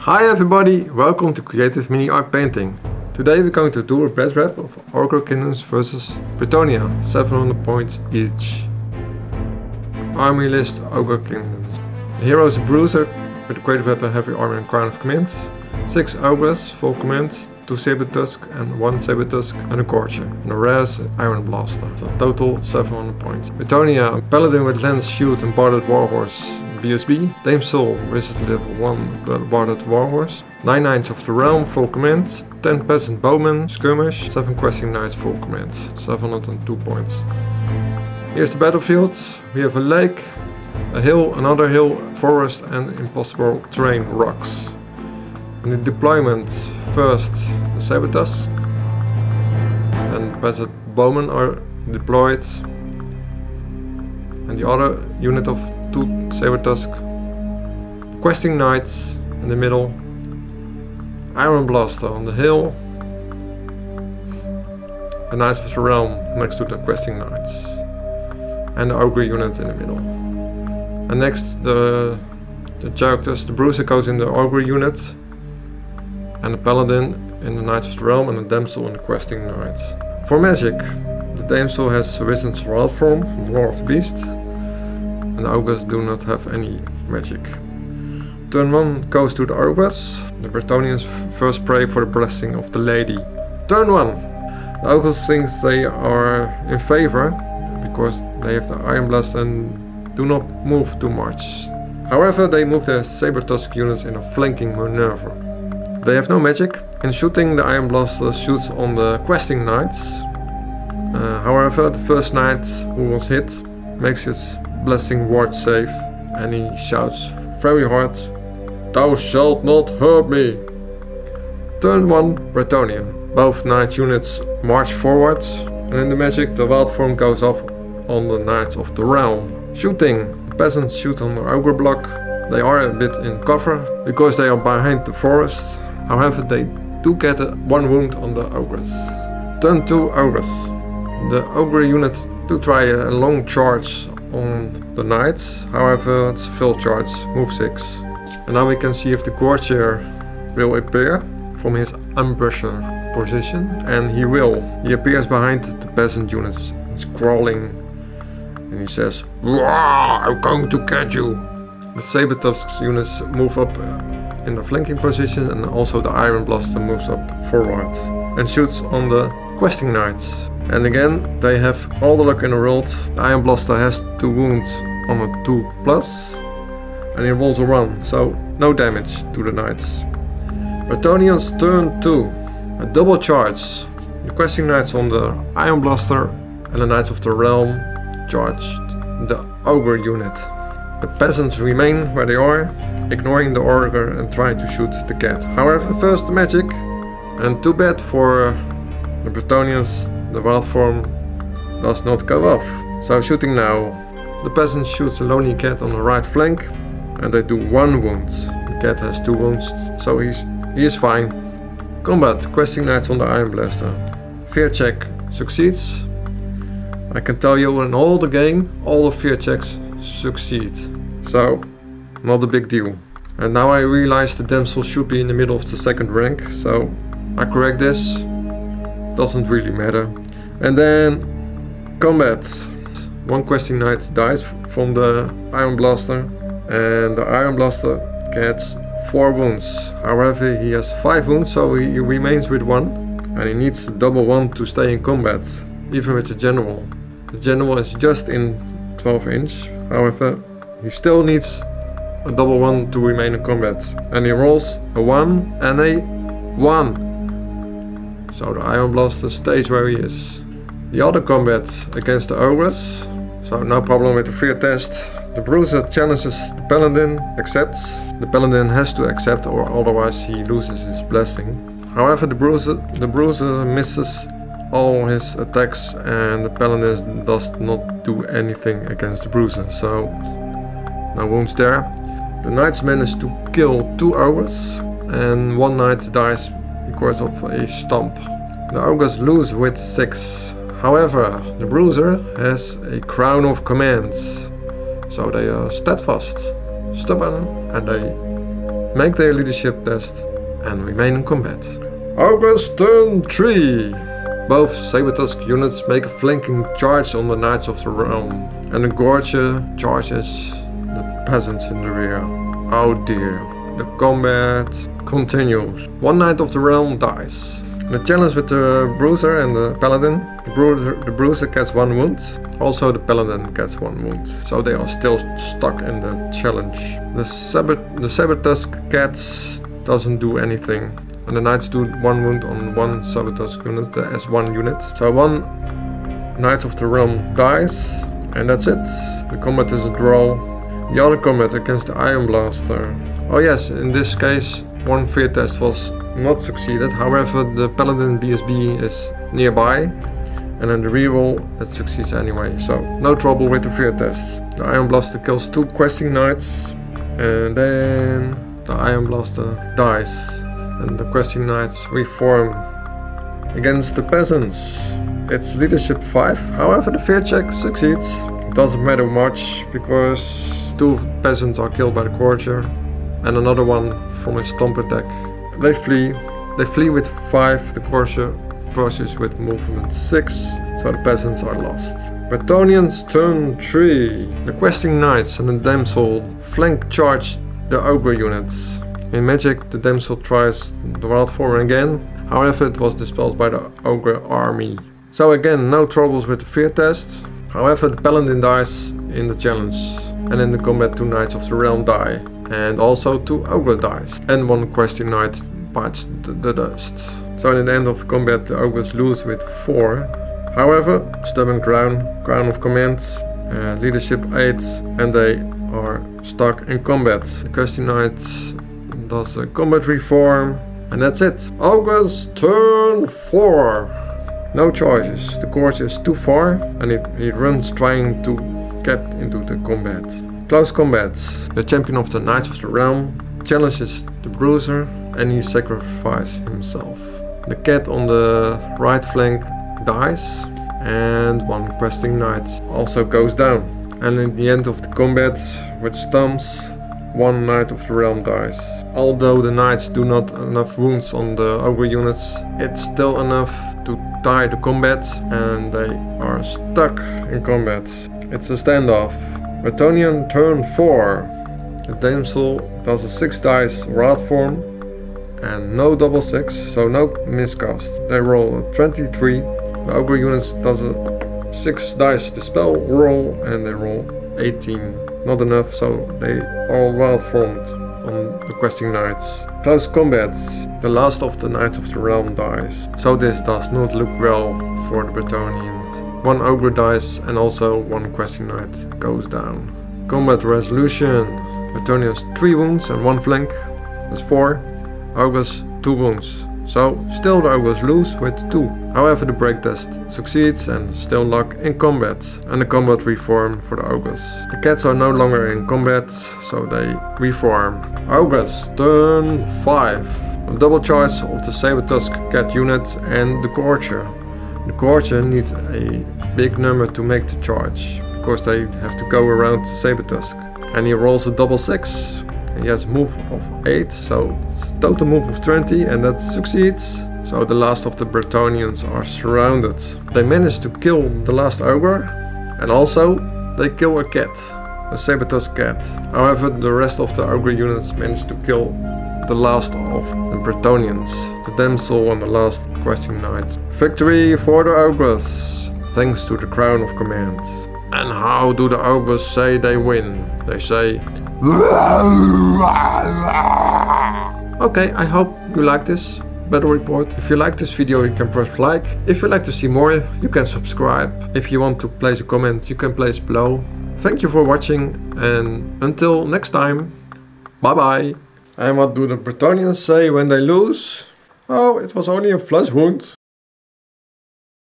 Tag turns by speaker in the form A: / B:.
A: Hi everybody, welcome to Creative Mini Art Painting. Today we're going to do a bread wrap of Ogre Kingdoms versus Bretonnia, 700 points each. Army list Ogre Kingdoms. The hero is a bruiser with a great weapon, heavy armor and crown of command. 6 ogres, full command, 2 saber tusk and 1 saber tusk and a courtier. And the rare is iron blaster. So total 700 points. Bretonnia, a paladin with lance, shield and barded warhorse. BSB, Dame Soul, wizard level 1 barded warhorse, 9 knights of the realm, full command, 10 peasant bowmen, skirmish, 7 questing knights, full command, 702 points. Here's the battlefield. We have a lake, a hill, another hill, forest and impossible terrain, rocks. In the deployment, first the saber tusk and peasant bowmen are deployed, and the other unit of 2 saber tusk, questing knights in the middle, iron blaster on the hill, the knights of the realm next to the questing knights, and the ogre unit in the middle. And next the characters, the bruiser goes in the ogre unit, and the paladin in the knights of the realm, and the damsel in the questing knights. For magic, the damsel has risen wild form from War of the Beast, and the ogres do not have any magic. Turn 1 goes to the ogres. The Bretonians first pray for the blessing of the lady. Turn 1. The ogres think they are in favor because they have the iron blast and do not move too much. However, they move their saber tusk units in a flanking maneuver. They have no magic. In shooting, the iron blaster shoots on the questing knights. However, the first knight who was hit makes his blessing ward save, and he shouts very hard, "Thou shalt not hurt me!" Turn 1, Bretonnian. Both knight units march forward, and in the magic the wild form goes off on the knights of the realm. Shooting. The peasants shoot on the ogre block. They are a bit in cover because they are behind the forest. However, they do get 1 wound on the ogres. Turn 2, ogres. The ogre unit do try a long charge on the knights, however it's full charge, move 6. And now we can see if the courtier will appear from his ambusher position, and he will. He appears behind the peasant units, he's crawling, and he says, "Wah, I'm going to catch you." The saber tusk units move up in the flanking position, and also the iron blaster moves up forward and shoots on the questing knights. And again, they have all the luck in the world. The iron blaster has 2 wounds on a 2+, and he rolls a 1, so no damage to the knights. Bretonnians turn 2, a double charge. The questing knights on the iron blaster and the knights of the realm charge the ogre unit. The peasants remain where they are, ignoring the ogre and trying to shoot the cat. However, first the magic, and too bad for the Bretonnians, the wild form does not go off. So shooting now. The peasant shoots a lonely cat on the right flank, and they do 1 wound. The cat has 2 wounds, so he is fine. Combat. Questing knights on the iron blaster. Fear check succeeds. I can tell you, in all the game, all the fear checks succeed. So, not a big deal. And now I realize the damsel should be in the middle of the 2nd rank, so I correct this. Doesn't really matter. And then combat. 1 questing knight dies from the iron blaster, and the iron blaster gets 4 wounds. However, he has 5 wounds, so he remains with 1, and he needs a double 1 to stay in combat, even with the general. The general is just in 12 inch, however, he still needs a double 1 to remain in combat, and he rolls a 1 and a 1. So the iron blaster stays where he is. The other combat against the ogres, so no problem with the fear test. The bruiser challenges the paladin, accepts. The paladin has to accept, or otherwise he loses his blessing. However, the bruiser misses all his attacks, and the paladin does not do anything against the bruiser, so no wounds there. The knights manage to kill 2 ogres, and 1 knight dies because of a stomp. The ogres lose with 6. However, the bruiser has a crown of commands, so they are steadfast, stubborn, and they make their leadership test, and remain in combat. Ogres turn 3. Both Saber-Tusk units make a flanking charge on the Knights of the Realm, and the Gorger charges the peasants in the rear. Oh dear. The combat continues. One Knight of the Realm dies. The challenge with the Bruiser and the Paladin. The Bruiser gets 1 wound. Also the Paladin gets 1 wound. So they are still stuck in the challenge. The Saber-Tusk cats doesn't do anything. And the Knights do 1 wound on 1 Saber-Tusk unit, the S1 unit. So 1 Knight of the Realm dies. And that's it. The combat is a draw. The other combat against the Iron Blaster. Oh yes, in this case 1 fear test was not succeeded. However, the Paladin BSB is nearby. And then the reroll, it succeeds anyway. So no trouble with the fear tests. The Iron Blaster kills 2 questing Knights. And then the Iron Blaster dies. And the questing Knights reform against the peasants. It's leadership 5. However, the fear check succeeds. It doesn't matter much because 2 peasants are killed by the Gorger and another one from his stomp attack. They flee. They flee with 5. The Gorger pushes with movement 6. So the peasants are lost. Bretonnians turn 3. The questing Knights and the Damsel flank charge the Ogre units. In Magic, the Damsel tries the wild form again, however it was dispelled by the Ogre army. So again, no troubles with the fear test. However, the Paladin dies in the challenge, and in the combat 2 Knights of the Realm die, and also 2 Ogre dies, and 1 questing Knight bites the dust. So in the end of combat, the Ogres lose with 4. However, Stubborn Crown of Command, leadership 8, and they are stuck in combat. The questing Knights does a combat reform, and that's it. Ogres turn 4. No choices. The Gorger is too far, and he runs trying to get into the combat. Close combat. The champion of the Knights of the Realm challenges the Bruiser, and he sacrifices himself. The cat on the right flank dies, and 1 questing Knight also goes down. And in the end of the combat, with stumps, 1 Knight of the Realm dies. Although the Knights do not enough wounds on the Ogre units, it's still enough to tie the combat, and they are stuck in combat. It's a standoff. Bretonnian turn 4. The Damsel does a 6 dice rod form and no double 6, so no miscast. They roll a 23. The Ogre units does a 6 dice dispel roll and they roll 18. Not enough, so they all wild formed on the questing Knights. Close combat. The last of the Knights of the Realm dies. So this does not look well for the Bretonnians. 1 Ogre dies and also 1 questing Knight goes down. Combat resolution. Bretonnians 3 wounds and 1 flank. That's 4. Ogres 2 wounds. So still the Ogres lose with 2. However, the break test succeeds and still lock in combat. And the combat reform for the Ogres. The cats are no longer in combat, so they reform. Ogres turn 5. A double charge of the Saber-Tusk cat unit and the Gorger. The Gorger needs a big number to make the charge, because they have to go around the Saber-Tusk. And he rolls a double 6. And he has a move of 8, so it's a total move of 20, and that succeeds. So the last of the Bretonnians are surrounded. They manage to kill the last Ogre, and also they kill a cat, a Saber-Tusk cat. However, the rest of the Ogre units manage to kill the last of the Bretonnians, the Damsel and the last questing Knight. Victory for the Ogres, thanks to the Crown of Command. And how do the Ogres say they win? They say... Okay, I hope you like this battle report. If you like this video, you can press like. If you'd like to see more, you can subscribe. If you want to place a comment, you can place below. Thank you for watching, and until next time, bye bye. And what do the Bretonnians say when they lose? Oh, it was only a flesh wound.